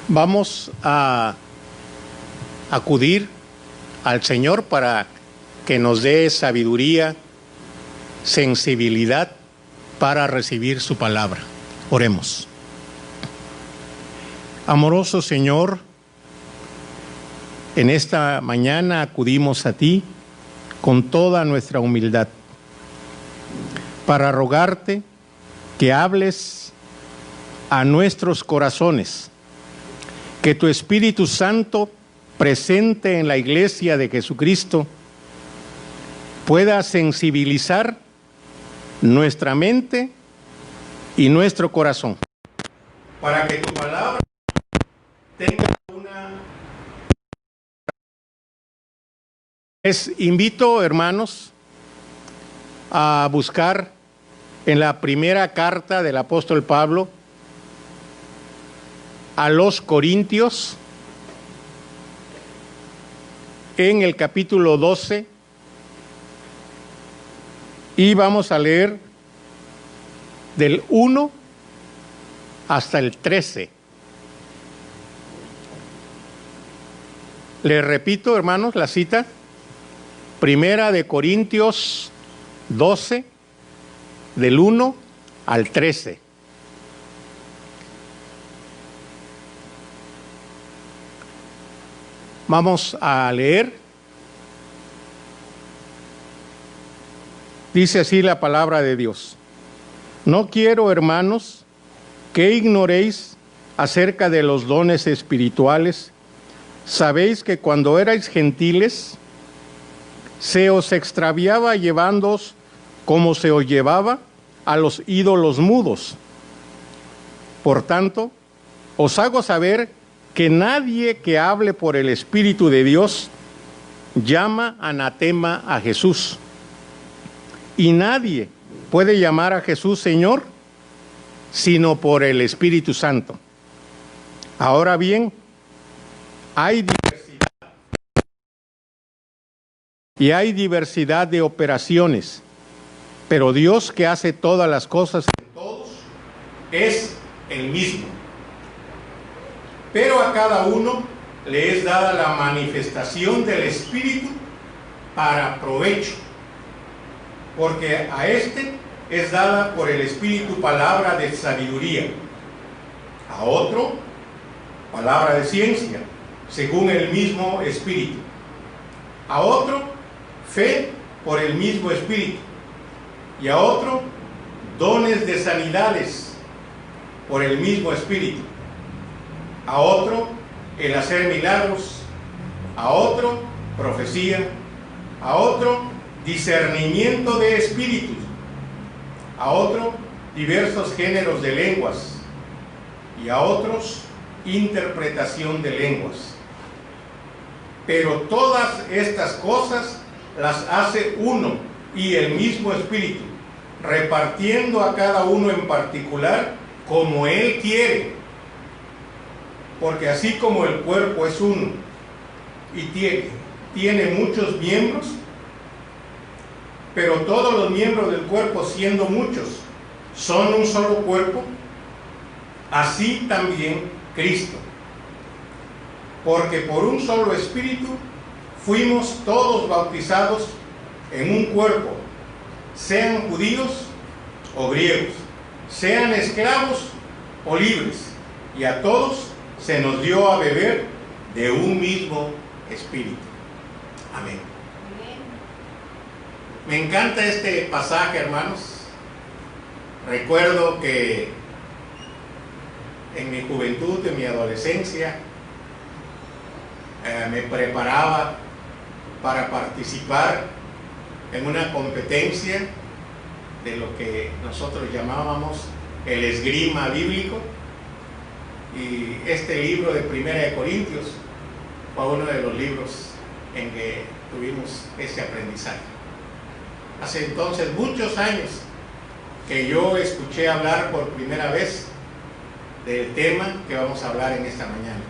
Vamos a acudir al Señor para que nos dé sabiduría, sensibilidad para recibir su palabra. Oremos. Amoroso Señor, en esta mañana acudimos a ti con toda nuestra humildad para rogarte que hables a nuestros corazones, que tu Espíritu Santo presente en la Iglesia de Jesucristo pueda sensibilizar nuestra mente y nuestro corazón, para que tu palabra tenga Les invito, hermanos, a buscar en la primera carta del apóstol Pablo a los Corintios, en el capítulo 12, y vamos a leer del 1 hasta el 13. Les repito, hermanos, la cita: Primera de Corintios 12, del 1 al 13. Vamos a leer. Dice así la palabra de Dios: No quiero, hermanos, que ignoréis acerca de los dones espirituales. Sabéis que cuando erais gentiles, se os extraviaba llevándoos como se os llevaba a los ídolos mudos. Por tanto, os hago saber que nadie que hable por el Espíritu de Dios llama anatema a Jesús. Y nadie puede llamar a Jesús Señor sino por el Espíritu Santo. Ahora bien, hay diversidad de operaciones, pero Dios, que hace todas las cosas en todos, es el mismo. Pero a cada uno le es dada la manifestación del Espíritu para provecho, porque a este es dada por el Espíritu palabra de sabiduría, a otro palabra de ciencia, según el mismo Espíritu, a otro fe por el mismo Espíritu, y a otro dones de sanidades por el mismo Espíritu, a otro el hacer milagros, a otro profecía, a otro discernimiento de espíritus, a otro diversos géneros de lenguas, y a otros interpretación de lenguas. Pero todas estas cosas las hace uno y el mismo Espíritu, repartiendo a cada uno en particular como Él quiere. Porque así como el cuerpo es uno y tiene muchos miembros, pero todos los miembros del cuerpo, siendo muchos, son un solo cuerpo, así también Cristo. Porque por un solo Espíritu fuimos todos bautizados en un cuerpo, sean judíos o griegos, sean esclavos o libres, y a todos se nos dio a beber de un mismo Espíritu. Amén. Me encanta este pasaje, hermanos. Recuerdo que en mi juventud, en mi adolescencia, me preparaba para participar en una competencia de lo que nosotros llamábamos el esgrima bíblico, y este libro de Primera de Corintios fue uno de los libros en que tuvimos ese aprendizaje. Hace entonces muchos años que yo escuché hablar por primera vez del tema que vamos a hablar en esta mañana: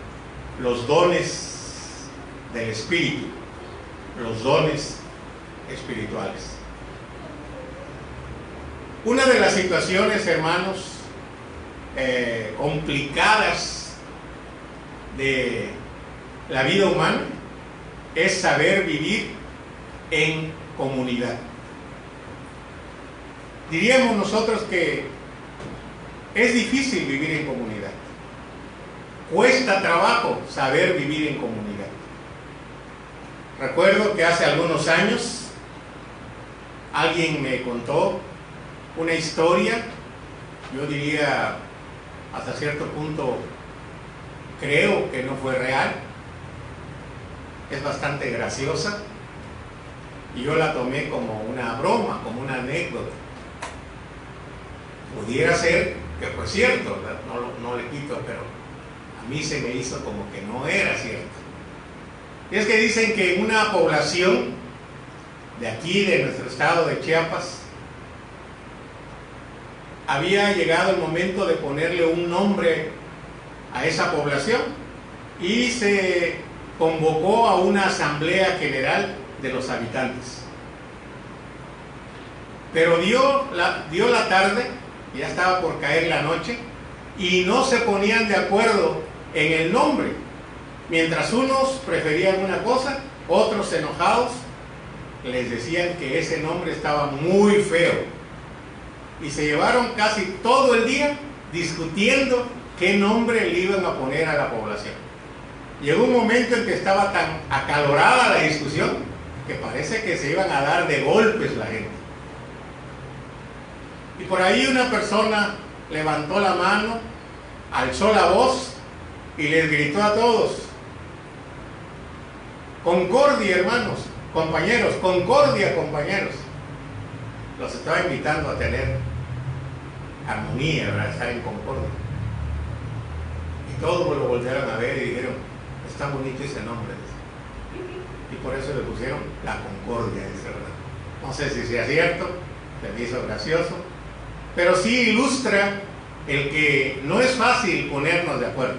los dones del Espíritu, los dones espirituales. Una de las situaciones, hermanos, complicadas de la vida humana es saber vivir en comunidad. Diríamos nosotros que es difícil vivir en comunidad. Cuesta trabajo saber vivir en comunidad. Recuerdo que hace algunos años alguien me contó una historia, yo diría hasta cierto punto creo que no fue real, es bastante graciosa y yo la tomé como una broma, como una anécdota. Pudiera ser que fue cierto, no le quito, pero a mí se me hizo como que no era cierto. Y es que dicen que en una población de aquí, de nuestro estado de Chiapas, había llegado el momento de ponerle un nombre a esa población y se convocó a una asamblea general de los habitantes. Pero dio la tarde, ya estaba por caer la noche, y no se ponían de acuerdo en el nombre. Mientras unos preferían una cosa, otros enojados les decían que ese nombre estaba muy feo. Y se llevaron casi todo el día discutiendo qué nombre le iban a poner a la población. Llegó un momento en que estaba tan acalorada la discusión que parece que se iban a dar de golpes la gente. Y por ahí una persona levantó la mano, alzó la voz y les gritó a todos: concordia, hermanos, compañeros, concordia, compañeros. Los estaba invitando a tener armonía, ¿verdad? Estar en concordia. Y todos lo voltearon a ver y dijeron: está bonito ese nombre. Y por eso le pusieron la concordia, dice, ¿verdad? No sé si sea cierto, se me hizo gracioso, pero sí ilustra el que no es fácil ponernos de acuerdo.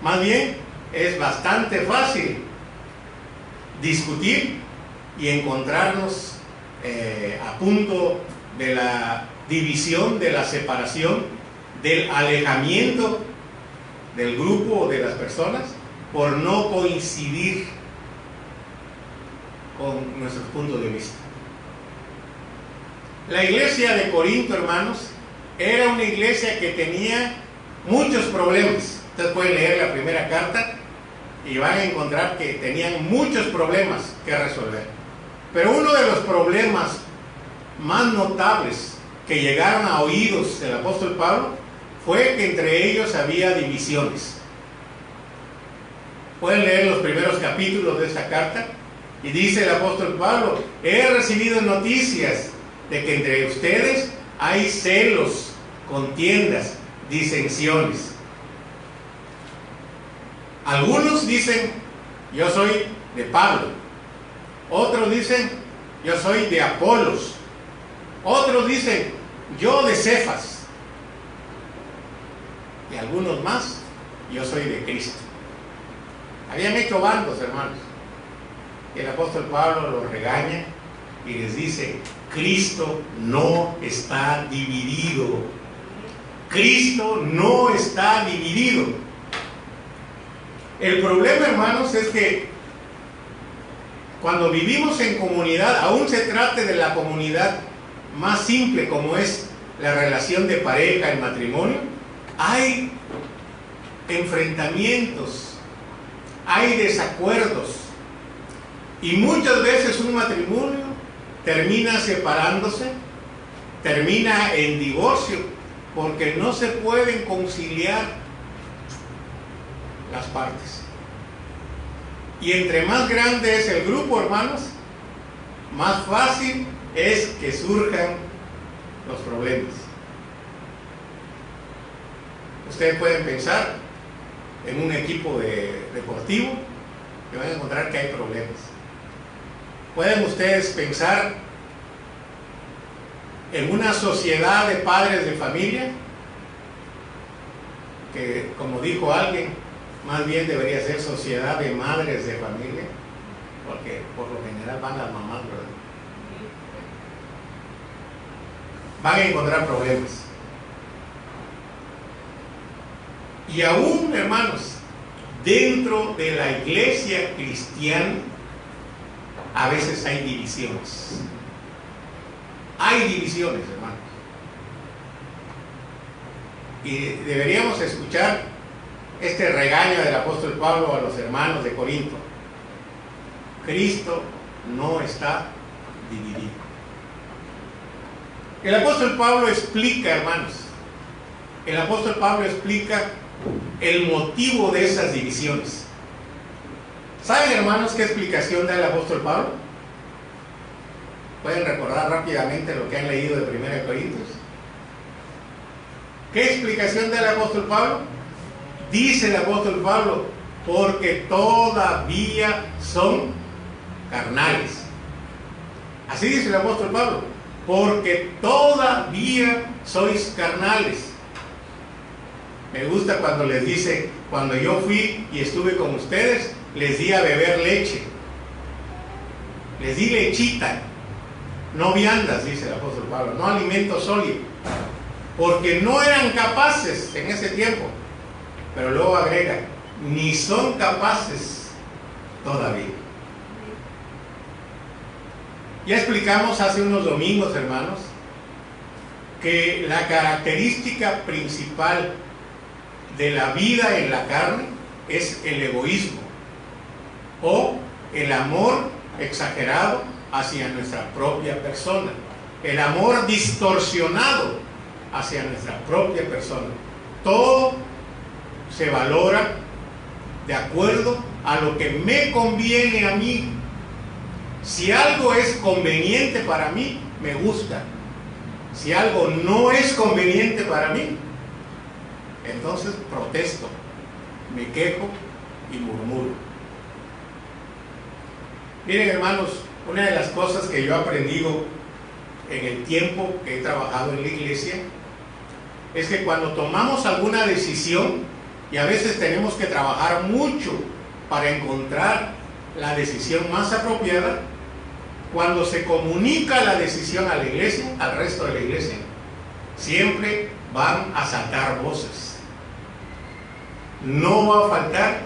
Más bien, es bastante fácil discutir y encontrarnos a punto de la división, de la separación, del alejamiento del grupo o de las personas por no coincidir con nuestros puntos de vista. La iglesia de Corinto, hermanos, era una iglesia que tenía muchos problemas. Ustedes pueden leer la primera carta y van a encontrar que tenían muchos problemas que resolver. Pero uno de los problemas más notables que llegaron a oídos del apóstol Pablo fue que entre ellos había divisiones. Pueden leer los primeros capítulos de esta carta y dice el apóstol Pablo: he recibido noticias de que entre ustedes hay celos, contiendas, disensiones. Algunos dicen: yo soy de Pablo. Otros dicen: yo soy de Apolos. Otros dicen: yo de Cefas. Y algunos más: yo soy de Cristo. Habían hecho bandos, hermanos. Y el apóstol Pablo los regaña y les dice: Cristo no está dividido. Cristo no está dividido. El problema, hermanos, es que cuando vivimos en comunidad, aún se trate de la comunidad más simple como es la relación de pareja, el matrimonio, hay enfrentamientos, hay desacuerdos, y muchas veces un matrimonio termina separándose, termina en divorcio, porque no se pueden conciliar las partes. Y entre más grande es el grupo, hermanos, más fácil es que surjan los problemas. Ustedes pueden pensar en un equipo deportivo y van a encontrar que hay problemas. Pueden ustedes pensar en una sociedad de padres de familia, que, como dijo alguien, más bien debería ser sociedad de madres de familia, porque por lo general van las mamás, ¿verdad? Van a encontrar problemas. Y aún, hermanos, dentro de la iglesia cristiana a veces hay divisiones. Hay divisiones, hermanos. Y deberíamos escuchar este regaño del apóstol Pablo a los hermanos de Corinto. Cristo no está dividido. El apóstol Pablo explica, hermanos, el apóstol Pablo explica el motivo de esas divisiones. ¿Saben, hermanos, qué explicación da el apóstol Pablo? ¿Pueden recordar rápidamente lo que han leído de 1 Corintios? ¿Qué explicación da el apóstol Pablo? Dice el apóstol Pablo, porque todavía son carnales. Así dice el apóstol Pablo, porque todavía sois carnales. Me gusta cuando les dice, cuando yo fui y estuve con ustedes, les di a beber leche. Les di lechita, no viandas, dice el apóstol Pablo, no alimento sólido. Porque no eran capaces en ese tiempo. Pero luego agrega, ni son capaces todavía. Ya explicamos hace unos domingos, hermanos, que la característica principal de la vida en la carne es el egoísmo o el amor exagerado hacia nuestra propia persona, el amor distorsionado hacia nuestra propia persona. Todo se valora de acuerdo a lo que me conviene a mí. Si algo es conveniente para mí, me gusta. Si algo no es conveniente para mí, entonces protesto, me quejo y murmuro. Miren, hermanos, una de las cosas que yo he aprendido en el tiempo que he trabajado en la iglesia es que cuando tomamos alguna decisión, y a veces tenemos que trabajar mucho para encontrar la decisión más apropiada, cuando se comunica la decisión a la iglesia, al resto de la iglesia, siempre van a saltar voces. No va a faltar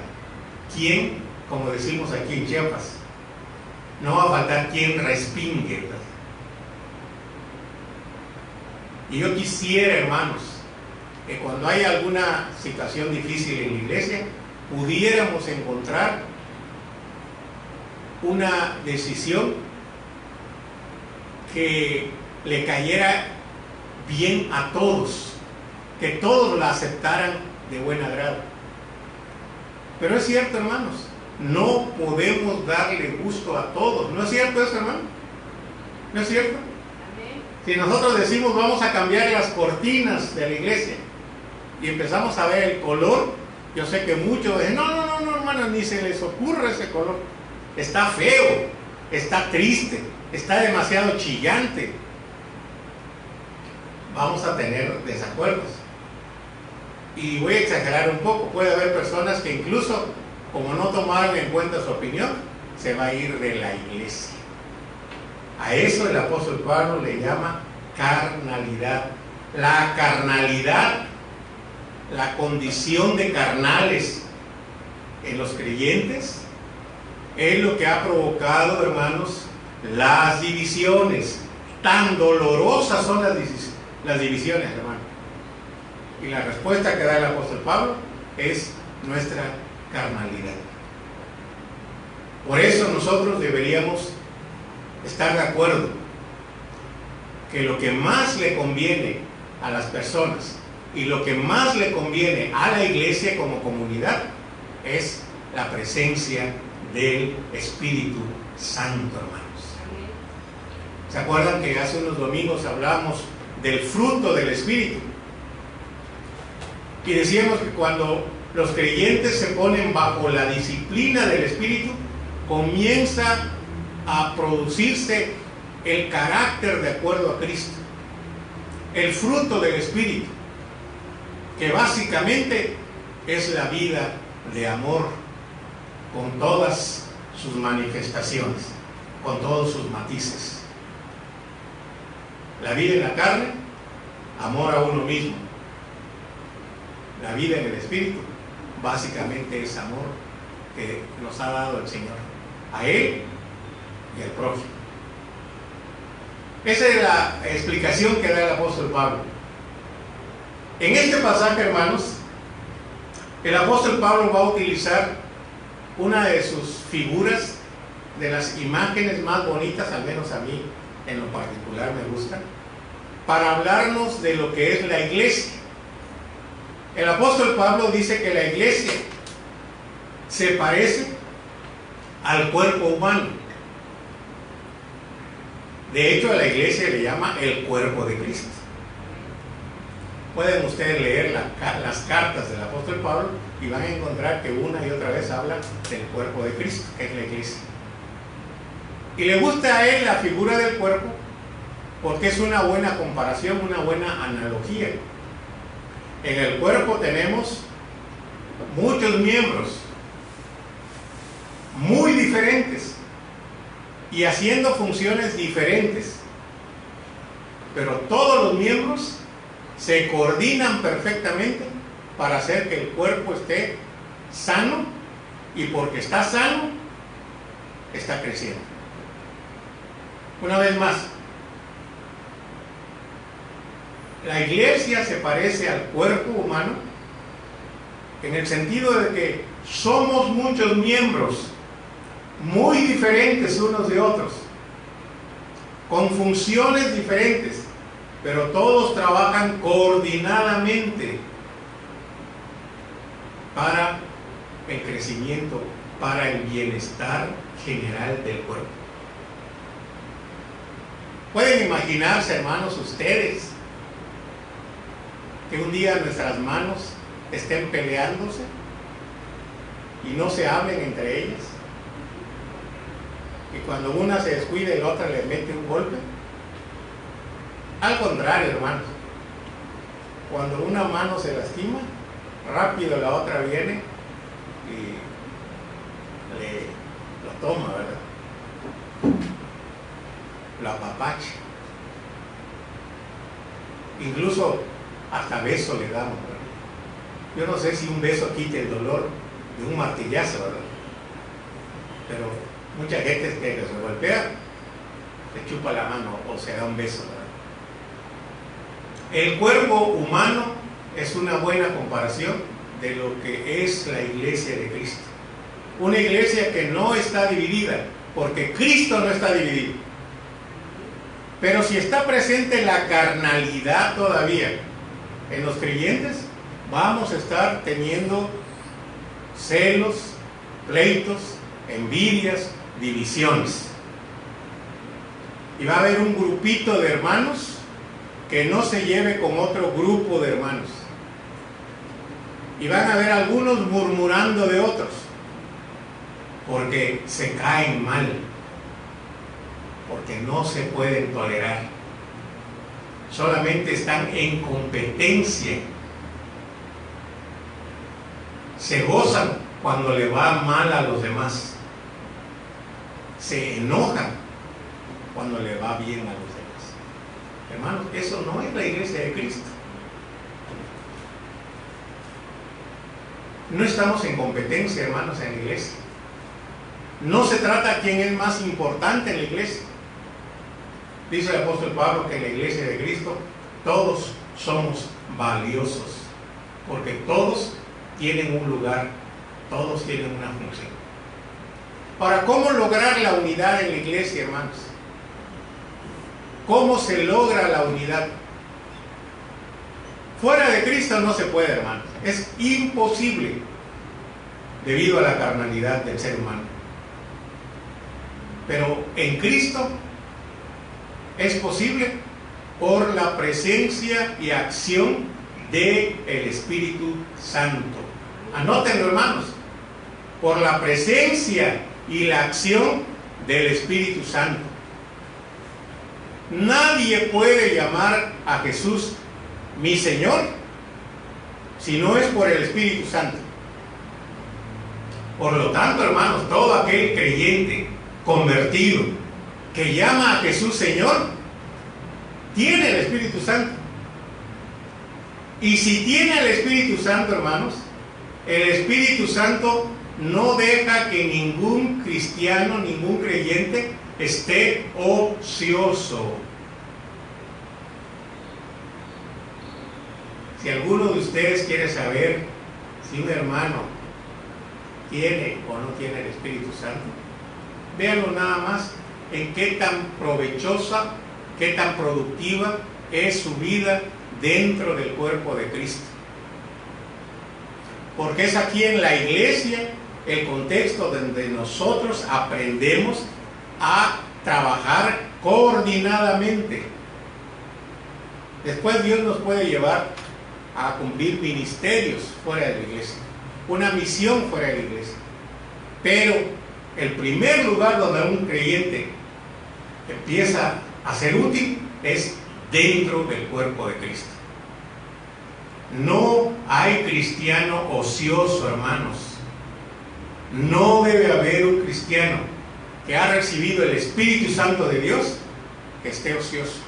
quien, como decimos aquí en Chiapas, no va a faltar quien respingue, ¿verdad? Y yo quisiera, hermanos, que cuando hay alguna situación difícil en la iglesia, pudiéramos encontrar una decisión que le cayera bien a todos, que todos la aceptaran de buen agrado. Pero es cierto, hermanos, no podemos darle gusto a todos. ¿No es cierto eso, hermano? ¿No es cierto? Si nosotros decimos vamos a cambiar las cortinas de la iglesia y empezamos a ver el color, yo sé que muchos dicen, no, hermano, ni se les ocurre ese color. Está feo, está triste, está demasiado chillante. Vamos a tener desacuerdos. Y voy a exagerar un poco, puede haber personas que incluso, como no tomaron en cuenta su opinión, se va a ir de la iglesia. A eso el apóstol Pablo le llama carnalidad. La carnalidad, la condición de carnales en los creyentes, es lo que ha provocado, hermanos, las divisiones. Tan dolorosas son las divisiones, hermanos. Y la respuesta que da el apóstol Pablo es nuestra carnalidad. Por eso nosotros deberíamos estar de acuerdo que lo que más le conviene a las personas y lo que más le conviene a la iglesia como comunidad es la presencia del Espíritu Santo, hermanos. ¿Se acuerdan que hace unos domingos hablamos del fruto del Espíritu? Y decíamos que cuando los creyentes se ponen bajo la disciplina del Espíritu, comienza a producirse el carácter de acuerdo a Cristo. El fruto del Espíritu, que básicamente es la vida de amor con todas sus manifestaciones, con todos sus matices. La vida en la carne, amor a uno mismo. La vida en el Espíritu, básicamente es amor que nos ha dado el Señor, a Él y al prójimo. Esa es la explicación que da el apóstol Pablo. En este pasaje, hermanos, el apóstol Pablo va a utilizar una de sus figuras, de las imágenes más bonitas, al menos a mí en lo particular me gusta, para hablarnos de lo que es la iglesia. El apóstol Pablo dice que la iglesia se parece al cuerpo humano. De hecho, a la iglesia le llama el cuerpo de Cristo. Pueden ustedes leer las cartas del apóstol Pablo y van a encontrar que una y otra vez habla del cuerpo de Cristo, que es la iglesia. Y le gusta a él la figura del cuerpo porque es una buena comparación, una buena analogía. En el cuerpo tenemos muchos miembros muy diferentes y haciendo funciones diferentes, pero todos los miembros se coordinan perfectamente para hacer que el cuerpo esté sano, y porque está sano, está creciendo. Una vez más, la iglesia se parece al cuerpo humano en el sentido de que somos muchos miembros muy diferentes unos de otros, con funciones diferentes, pero todos trabajan coordinadamente para el crecimiento, para el bienestar general del cuerpo. ¿Pueden imaginarse, hermanos, ustedes, que un día nuestras manos estén peleándose y no se hablen entre ellas? Y cuando una se descuida y la otra le mete un golpe. Al contrario, hermanos, cuando una mano se lastima, rápido la otra viene y lo toma, ¿verdad? La apapacha. Incluso hasta beso le damos, ¿verdad? Yo no sé si un beso quite el dolor de un martillazo, ¿verdad? Pero mucha gente que se golpea, le chupa la mano o se da un beso, ¿verdad? El cuerpo humano es una buena comparación de lo que es la iglesia de Cristo. Una iglesia que no está dividida, porque Cristo no está dividido. Pero si está presente la carnalidad todavía en los creyentes, vamos a estar teniendo celos, pleitos, envidias, divisiones. Y va a haber un grupito de hermanos que no se lleve con otro grupo de hermanos. Y van a haber algunos murmurando de otros, porque se caen mal, porque no se pueden tolerar. Solamente están en competencia. Se gozan cuando le va mal a los demás. Se enojan cuando le va bien a los demás. Hermanos, eso no es la iglesia de Cristo. No estamos en competencia, hermanos, en la iglesia. No se trata de quién es más importante en la iglesia. Dice el apóstol Pablo que en la iglesia de Cristo todos somos valiosos, porque todos tienen un lugar, todos tienen una función. Ahora, ¿cómo lograr la unidad en la iglesia, hermanos? ¿Cómo se logra la unidad? Fuera de Cristo no se puede, hermanos. Es imposible debido a la carnalidad del ser humano. Pero en Cristo es posible por la presencia y acción del Espíritu Santo. Anótenlo, hermanos. Por la presencia y la acción del Espíritu Santo. Nadie puede llamar a Jesús mi Señor si no es por el Espíritu Santo. Por lo tanto, hermanos, todo aquel creyente convertido que llama a Jesús Señor tiene el Espíritu Santo. Y si tiene el Espíritu Santo, hermanos, El Espíritu Santo no deja que ningún cristiano, ningún creyente esté ocioso. Si alguno de ustedes quiere saber si un hermano tiene o no tiene el Espíritu Santo, véanlo nada más en qué tan provechosa, qué tan productiva es su vida dentro del cuerpo de Cristo. Porque es aquí en la iglesia el contexto donde nosotros aprendemos a trabajar coordinadamente. Después Dios nos puede llevar a cumplir ministerios fuera de la iglesia, una misión fuera de la iglesia. Pero el primer lugar donde un creyente empieza a ser útil es dentro del cuerpo de Cristo. No hay cristiano ocioso, hermanos. No debe haber un cristiano que ha recibido el Espíritu Santo de Dios que esté ocioso.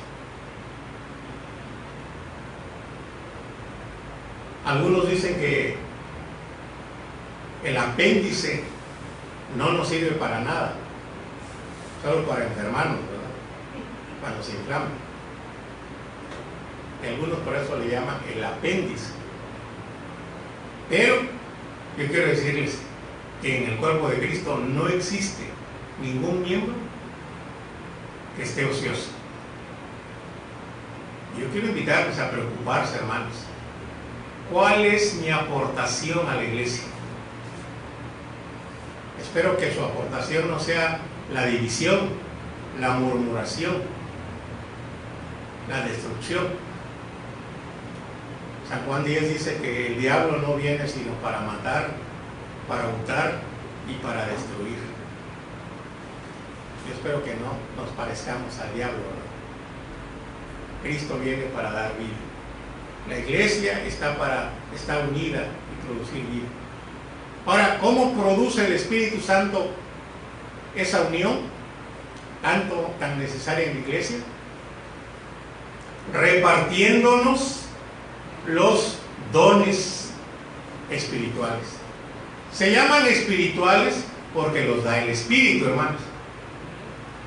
Algunos dicen que el apéndice no nos sirve para nada, solo para enfermarnos, ¿verdad? Cuando se inflama. Y algunos por eso le llaman el apéndice. Pero yo quiero decirles que en el cuerpo de Cristo no existe ningún miembro que esté ocioso. Yo quiero invitarles a preocuparse, hermanos. ¿Cuál es mi aportación a la iglesia? Espero que su aportación no sea la división, la murmuración, la destrucción. San Juan 10 dice que el diablo no viene sino para matar, para hurtar y para destruir. Yo espero que no nos parezcamos al diablo, ¿verdad? Cristo viene para dar vida. La iglesia está unida y producir vida. Ahora, ¿cómo produce el Espíritu Santo esa unión tan necesaria en la iglesia? Repartiéndonos los dones espirituales. Se llaman espirituales porque los da el Espíritu, hermanos.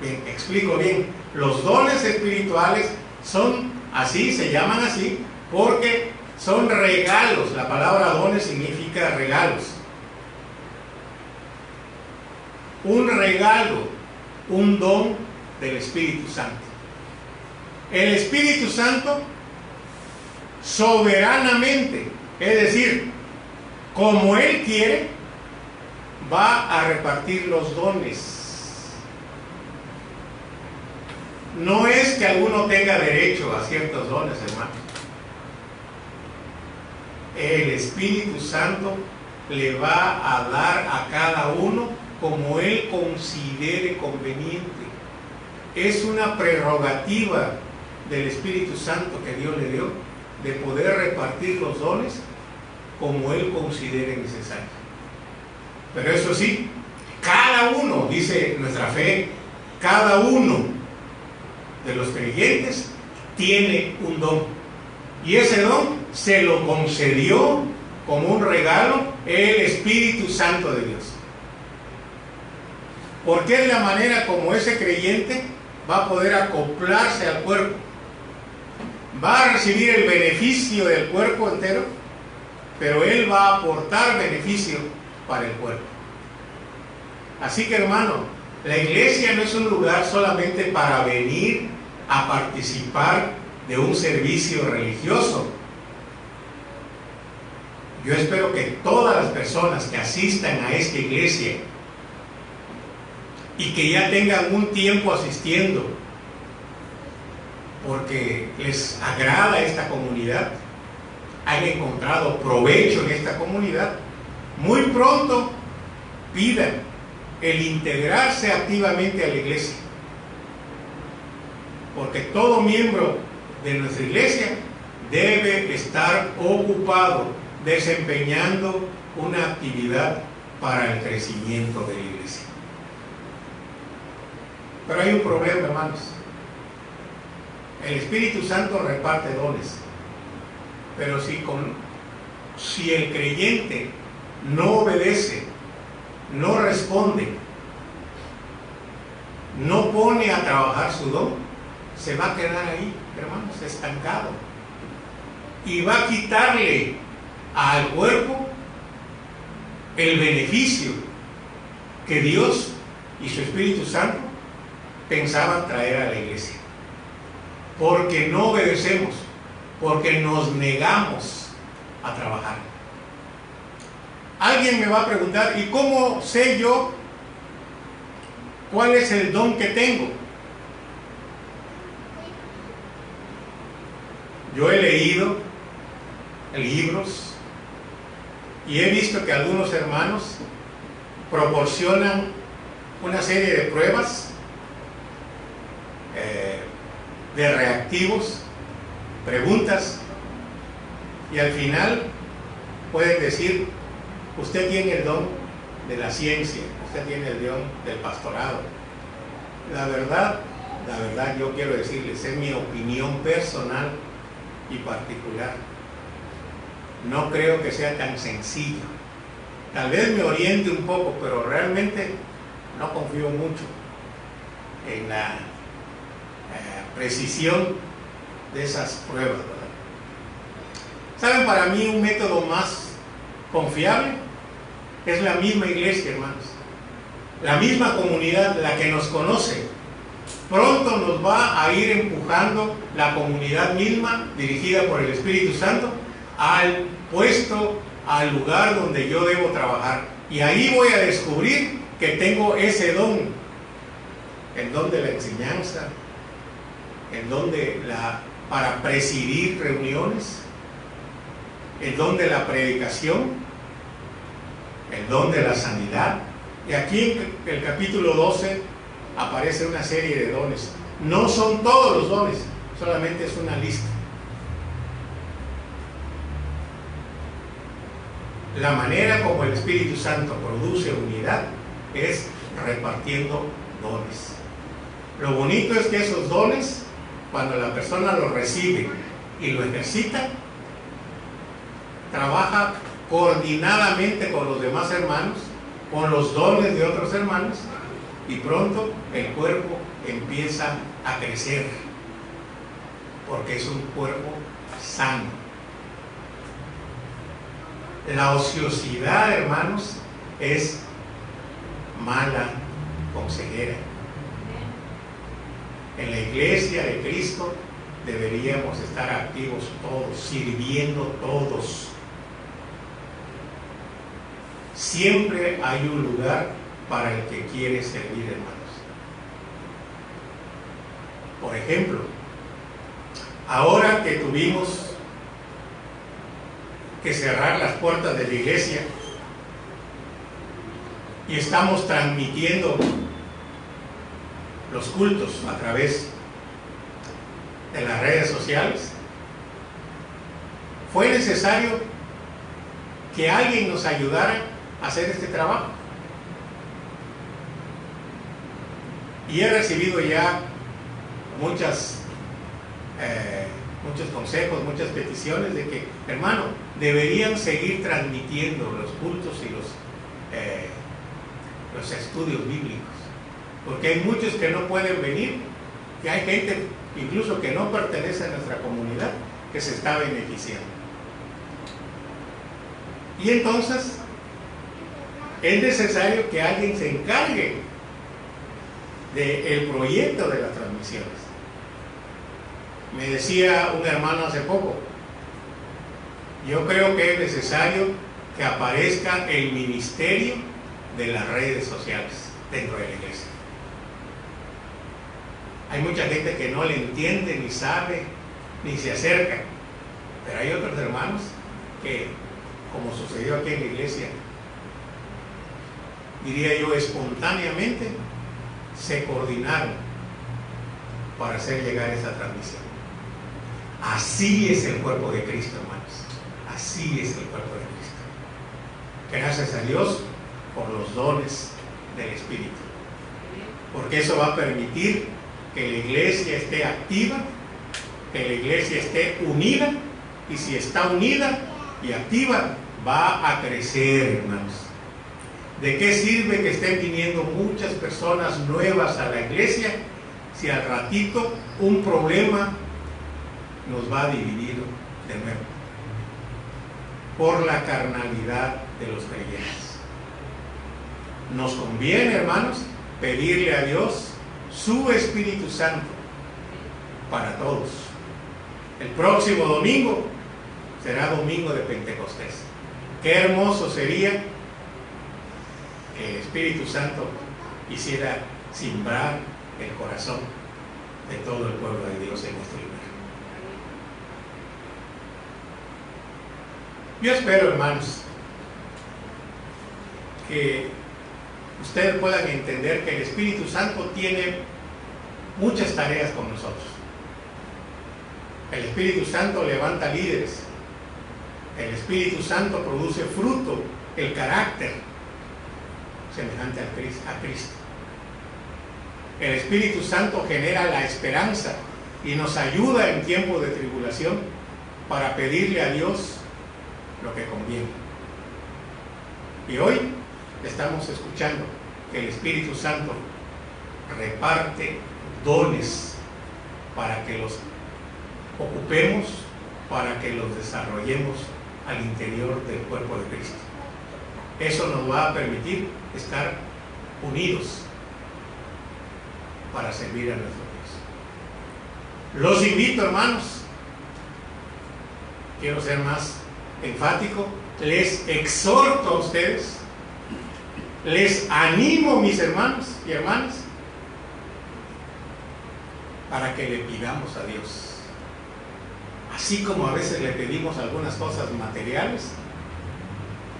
Bien, explico bien. Los dones espirituales son así, se llaman así, porque son regalos. La palabra dones significa regalos. Un regalo, un don del Espíritu Santo. El Espíritu Santo soberanamente, es decir, como Él quiere, va a repartir los dones. No es que alguno tenga derecho a ciertos dones, hermanos. El Espíritu Santo le va a dar a cada uno como Él considere conveniente. Es una prerrogativa del Espíritu Santo que Dios le dio de poder repartir los dones como Él considere necesario. Pero eso sí, cada uno, dice nuestra fe, cada uno de los creyentes tiene un don. Y ese don se lo concedió como un regalo el Espíritu Santo de Dios. Porque es la manera como ese creyente va a poder acoplarse al cuerpo. Va a recibir el beneficio del cuerpo entero, pero él va a aportar beneficio para el cuerpo. Así que, hermano, la iglesia no es un lugar solamente para venir a participar de un servicio religioso. Yo espero que todas las personas que asistan a esta iglesia y que ya tengan un tiempo asistiendo porque les agrada esta comunidad, han encontrado provecho en esta comunidad, muy pronto pidan el integrarse activamente a la iglesia. Porque todo miembro de nuestra iglesia debe estar ocupado desempeñando una actividad para el crecimiento de la iglesia. Pero hay un problema, hermanos. El Espíritu Santo reparte dones, pero si el creyente no obedece, no responde, no pone a trabajar su don, se va a quedar ahí, hermanos, estancado. Y va a quitarle al cuerpo el beneficio que Dios y su Espíritu Santo pensaban traer a la iglesia. Porque no obedecemos, porque nos negamos a trabajar. Alguien me va a preguntar, ¿y cómo sé yo cuál es el don que tengo? Yo he leído libros y he visto que algunos hermanos proporcionan una serie de pruebas, de reactivos, preguntas, y al final pueden decir: usted tiene el don de la ciencia, usted tiene el don del pastorado. La verdad, yo quiero decirles, es mi opinión personal y particular. No creo que sea tan sencillo. Tal vez me oriente un poco, pero realmente no confío mucho en la precisión de esas pruebas, ¿verdad? ¿Saben? Para mí un método más confiable es la misma iglesia, hermanos. La misma comunidad, la que nos conoce. Pronto nos va a ir empujando la comunidad misma, dirigida por el Espíritu Santo, al puesto, al lugar donde yo debo trabajar. Y ahí voy a descubrir que tengo ese don, el don de la enseñanza, el don para presidir reuniones, el don de la predicación, el don de la sanidad. Y aquí en el capítulo 12 aparece una serie de dones. No son todos los dones, solamente es una lista. La manera como el Espíritu Santo produce unidad es repartiendo dones. Lo bonito es que esos dones, cuando la persona los recibe y lo ejercita, trabaja coordinadamente con los demás hermanos, con los dones de otros hermanos, y pronto el cuerpo empieza a crecer, porque es un cuerpo sano. La ociosidad, hermanos, es mala consejera. En la iglesia de Cristo deberíamos estar activos todos, sirviendo todos. Siempre hay un lugar para el que quiere servir, hermanos. Por ejemplo, ahora que tuvimos que cerrar las puertas de la iglesia y estamos transmitiendo los cultos a través de las redes sociales, fue necesario que alguien nos ayudara a hacer este trabajo. Y he recibido ya muchos consejos, muchas peticiones de que, hermano, deberían seguir transmitiendo los cultos y los estudios bíblicos, porque hay muchos que no pueden venir, que hay gente incluso que no pertenece a nuestra comunidad que se está beneficiando. Y entonces es necesario que alguien se encargue del proyecto de las transmisiones. Me decía un hermano hace poco, yo creo que es necesario que aparezca el ministerio de las redes sociales dentro de la iglesia. Hay mucha gente que no le entiende, ni sabe, ni se acerca, pero hay otros hermanos que, como sucedió aquí en la iglesia, diría yo, espontáneamente se coordinaron para hacer llegar esa transmisión. Así es el cuerpo de Cristo, hermanos. Así es el cuerpo de Cristo. Gracias a Dios por los dones del Espíritu, porque eso va a permitir que la iglesia esté activa, que la iglesia esté unida, y si está unida y activa, va a crecer, hermanos. ¿De qué sirve que estén viniendo muchas personas nuevas a la iglesia si al ratito un problema nos va a dividir de nuevo? Por la carnalidad de los creyentes. Nos conviene, hermanos, pedirle a Dios su Espíritu Santo para todos. El próximo domingo será domingo de Pentecostés. Qué hermoso sería que el Espíritu Santo hiciera simbrar el corazón de todo el pueblo de Dios en este lugar. Yo espero, hermanos, que ustedes puedan entender que el Espíritu Santo tiene muchas tareas con nosotros. El Espíritu Santo levanta líderes. El Espíritu Santo produce fruto, el carácter semejante a Cristo. El Espíritu Santo genera la esperanza y nos ayuda en tiempos de tribulación para pedirle a Dios lo que conviene. Y hoy estamos escuchando que el Espíritu Santo reparte dones para que los ocupemos, para que los desarrollemos al interior del cuerpo de Cristo. Eso nos va a permitir estar unidos para servir a nuestro Dios. Los invito, hermanos, quiero ser más enfático, les exhorto a ustedes, les animo, mis hermanos y hermanas, para que le pidamos a Dios. Así como a veces le pedimos algunas cosas materiales,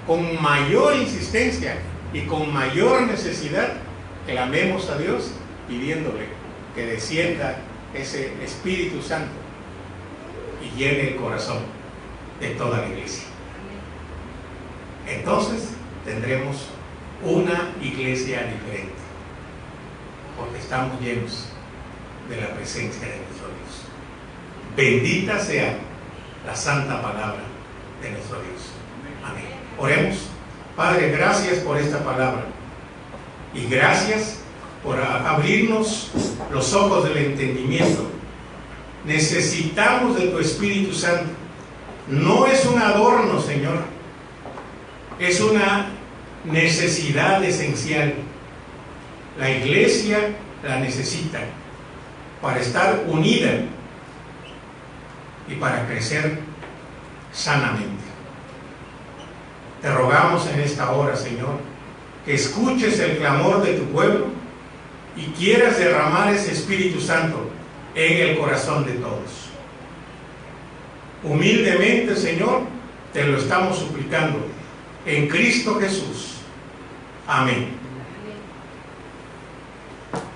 con mayor insistencia y con mayor necesidad, clamemos a Dios pidiéndole que descienda ese Espíritu Santo y llene el corazón de toda la iglesia. Entonces tendremos una iglesia diferente, porque estamos llenos de la presencia de nuestro Dios. Bendita sea la santa palabra de nuestro Dios. Amén. Oremos. Padre, gracias por esta palabra y gracias por abrirnos los ojos del entendimiento. Necesitamos de tu Espíritu Santo. No es un adorno, Señor, es una necesidad esencial. La iglesia la necesita para estar unida y para crecer sanamente. Te rogamos en esta hora, Señor, que escuches el clamor de tu pueblo y quieras derramar ese Espíritu Santo en el corazón de todos. Humildemente, Señor, te lo estamos suplicando en Cristo Jesús. Amén.